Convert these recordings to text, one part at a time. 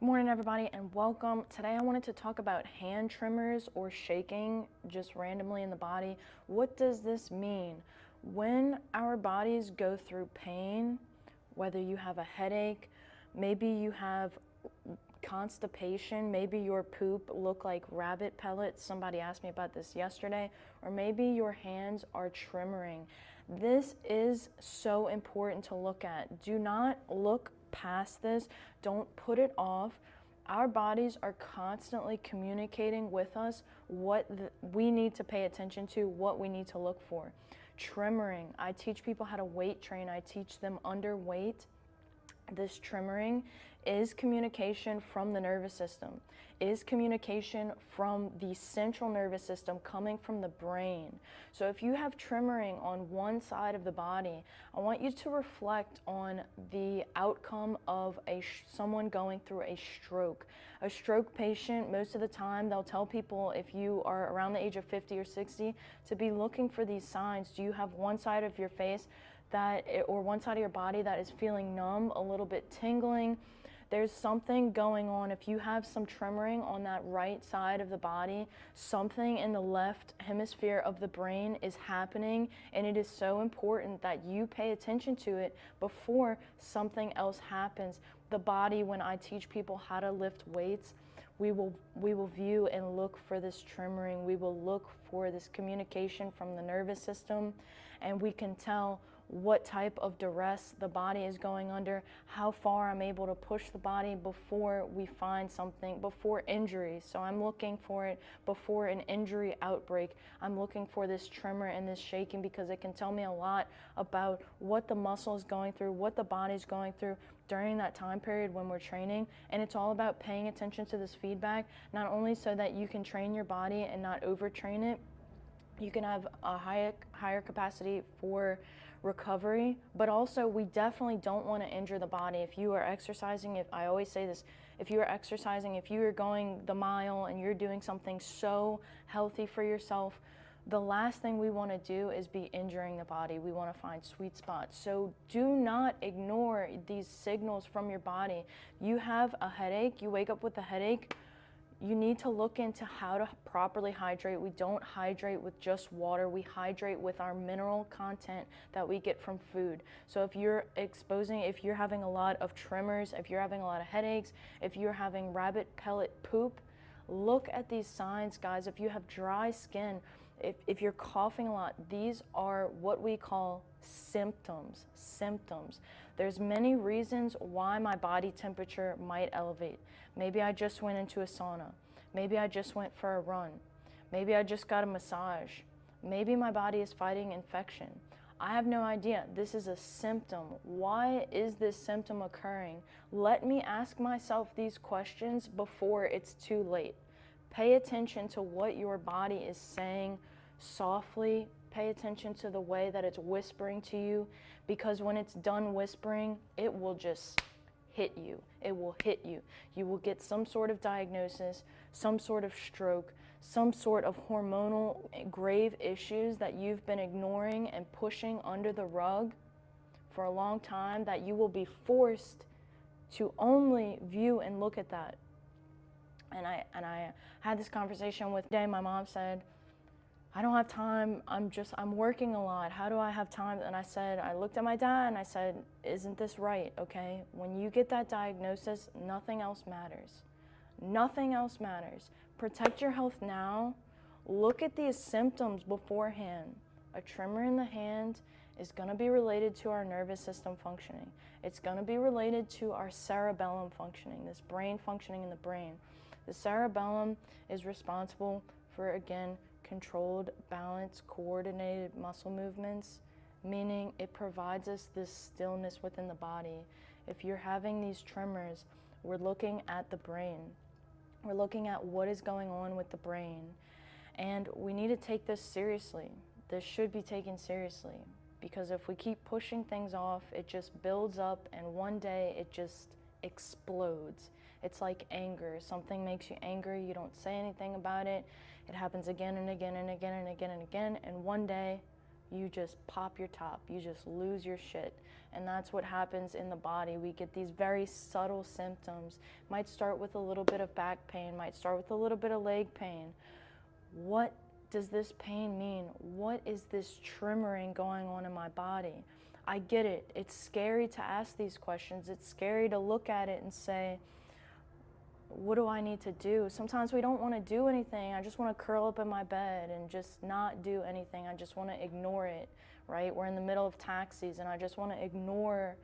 Morning everybody and welcome. Today I wanted to talk about hand tremors or shaking just randomly in the body. What does this mean? When our bodies go through pain, whether you have a headache, maybe you have constipation, maybe your poop look like rabbit pellets, somebody asked me about this yesterday, or maybe your hands are tremoring. This is so important to look at. Do not look past this. Don't put it off. Our bodies are constantly communicating with us what we need to pay attention to, what we need to look for. Tremoring. I teach people how to weight train. I teach them under weight. This tremoring is communication from the nervous system, is communication from the central nervous system coming from the brain. So if you have tremoring on one side of the body, I want you to reflect on the outcome of someone going through a stroke. A stroke patient, most of the time, they'll tell people if you are around the age of 50 or 60 to be looking for these signs. Do you have one side of your face or one side of your body that is feeling numb, a little bit tingling? There's something going on. If you have some tremoring on that right side of the body, something in the left hemisphere of the brain is happening, and it is so important that you pay attention to it before something else happens. The body, when I teach people how to lift weights, we will view and look for this tremoring. We will look for this communication from the nervous system, and we can tell what type of duress the body is going under, how far I'm able to push the body before we find something, before injury. So I'm looking for it before an injury outbreak. I'm looking for this tremor and this shaking because it can tell me a lot about what the muscle is going through, what the body's going through during that time period when we're training. And it's all about paying attention to this feedback, not only so that you can train your body and not overtrain it, you can have a higher capacity for recovery, but also we definitely don't want to injure the body. If you are exercising, I always say this, if you are exercising, if you are going the mile and you're doing something so healthy for yourself, the last thing we want to do is be injuring the body. We want to find sweet spots. So do not ignore these signals from your body. You have a headache, you wake up with a headache, you need to look into how to properly hydrate. We don't hydrate with just water. We hydrate with our mineral content that we get from food. So if you're having a lot of tremors, if you're having a lot of headaches, if you're having rabbit pellet poop, look at these signs, guys. If you have dry skin, if you're coughing a lot, these are what we call symptoms. There's many reasons why my body temperature might elevate. Maybe I just went into a sauna. Maybe I just went for a run. Maybe I just got a massage. Maybe my body is fighting infection. I have no idea. This is a symptom. Why is this symptom occurring? Let me ask myself these questions before it's too late. Pay attention to what your body is saying softly. Pay attention to the way that it's whispering to you, because when it's done whispering, it will just hit you. It will hit you. You will get some sort of diagnosis, some sort of stroke, some sort of hormonal grave issues that you've been ignoring and pushing under the rug for a long time, that you will be forced to only view and look at that. And I had this conversation with today. My mom said, I don't have time. I'm working a lot. How do I have time? And I looked at my dad and I said, isn't this right? Okay. When you get that diagnosis, nothing else matters. Nothing else matters. Protect your health now. Look at these symptoms beforehand. A tremor in the hand is going to be related to our nervous system functioning. It's going to be related to our cerebellum functioning, this brain functioning in the brain. The cerebellum is responsible for, again, controlled, balanced, coordinated muscle movements, meaning it provides us this stillness within the body. If you're having these tremors, we're looking at the brain. We're looking at what is going on with the brain. And we need to take this seriously. This should be taken seriously, because if we keep pushing things off, it just builds up and one day it just explodes. It's like anger. Something makes you angry, you don't say anything about it. It happens again and again and again and again and again, and one day, you just pop your top, you just lose your shit. And that's what happens in the body. We get these very subtle symptoms. Might start with a little bit of back pain, might start with a little bit of leg pain. What does this pain mean? What is this tremoring going on in my body? I get it. It's scary to ask these questions. It's scary to look at it and say, what do I need to do? Sometimes we don't want to do anything. I just want to curl up in my bed and just not do anything. I just want to ignore it, right? We're in the middle of tax season. I just want to ignore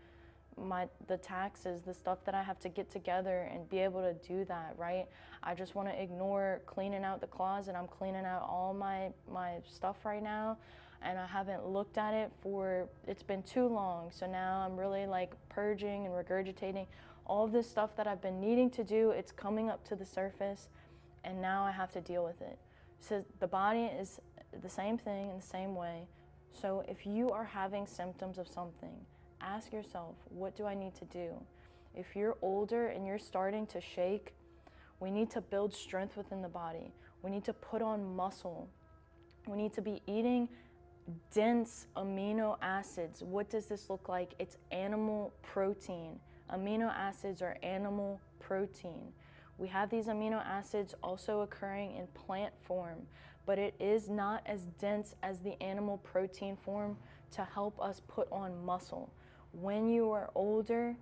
the taxes, the stuff that I have to get together and be able to do that, right? I just want to ignore cleaning out the closet. I'm cleaning out all my stuff right now, and I haven't looked at it it's been too long. So now I'm really like purging and regurgitating all of this stuff that I've been needing to do. It's coming up to the surface, and now I have to deal with it. So the body is the same thing in the same way. So if you are having symptoms of something, ask yourself, what do I need to do? If you're older and you're starting to shake, we need to build strength within the body. We need to put on muscle. We need to be eating dense amino acids. What does this look like? It's animal protein. Amino acids are animal protein. We have these amino acids also occurring in plant form, but it is not as dense as the animal protein form to help us put on muscle. When you are older,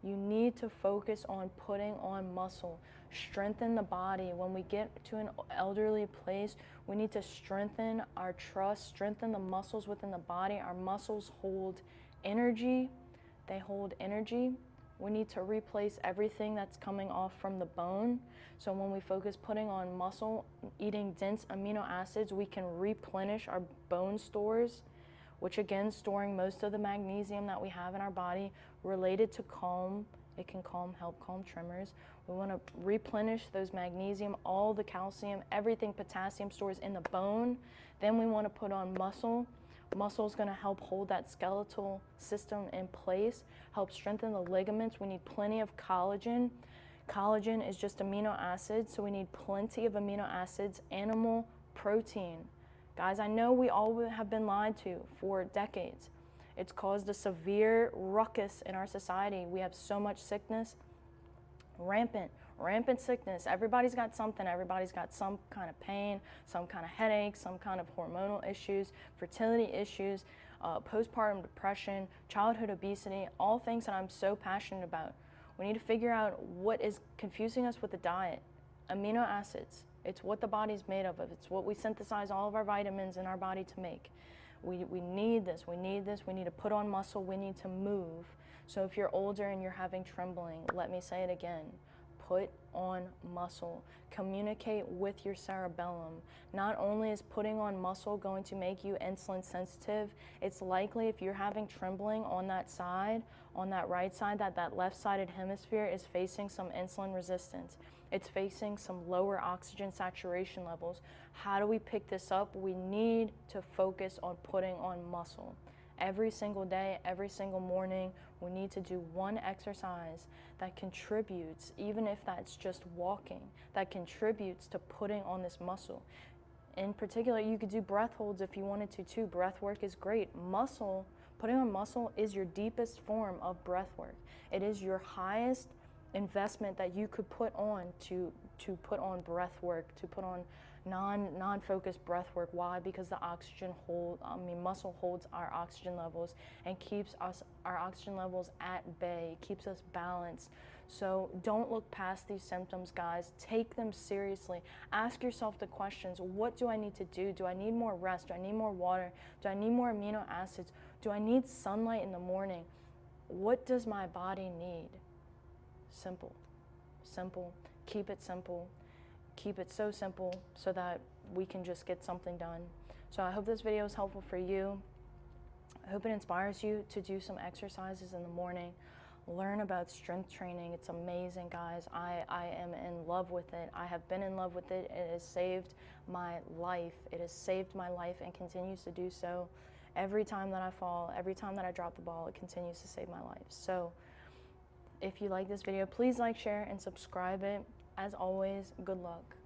you need to focus on putting on muscle. Strengthen the body. When we get to an elderly place, we need to strengthen our trust, strengthen the muscles within the body. Our muscles hold energy. They hold energy. We need to replace everything that's coming off from the bone. So when we focus putting on muscle, eating dense amino acids, we can replenish our bone stores, which again, storing most of the magnesium that we have in our body related to calm. It can help calm tremors. We want to replenish those magnesium, all the calcium, everything, potassium stores in the bone. Then we want to put on muscle. Muscle is going to help hold that skeletal system in place, help strengthen the ligaments. We need plenty of collagen. Collagen is just amino acids, so we need plenty of amino acids, animal protein. Guys, I know we all have been lied to for decades. It's caused a severe ruckus in our society. We have so much sickness, rampant sickness. Everybody's got something. Everybody's got some kind of pain, some kind of headache, some kind of hormonal issues, fertility issues, postpartum depression, childhood obesity, all things that I'm so passionate about. We need to figure out what is confusing us with the diet. Amino acids. It's what the body's made of. It's what we synthesize all of our vitamins in our body to make. We need this. We need to put on muscle. We need to move. So if you're older and you're having trembling, let me say it again. Put on muscle. Communicate with your cerebellum. Not only is putting on muscle going to make you insulin sensitive, it's likely if you're having trembling on that side, on that right side, that left-sided hemisphere is facing some insulin resistance. It's facing some lower oxygen saturation levels. How do we pick this up? We need to focus on putting on muscle. Every single day, every single morning, we need to do one exercise that contributes, even if that's just walking, that contributes to putting on this muscle. In particular, you could do breath holds if you wanted to too. Breath work is great. Putting on muscle is your deepest form of breath work. It is your highest investment that you could put on to put on breath work, to put on non-focused breath work. Why? Because the muscle holds our oxygen levels and keeps our oxygen levels at bay, keeps us balanced. So don't look past these symptoms, guys. Take them seriously. Ask yourself the questions: what do I need to do? Do I need more rest? Do I need more water? Do I need more amino acids? Do I need sunlight in the morning? What does my body need? Simple. Keep it simple. Keep it so simple so that we can just get something done. So I hope this video is helpful for you. I hope it inspires you to do some exercises in the morning. Learn about strength training. It's amazing, guys. I am in love with it. I have been in love with it. It has saved my life. It has saved my life and continues to do so. Every time that I fall, every time that I drop the ball, it continues to save my life. So if you like this video, please like, share, and subscribe it. As always, good luck.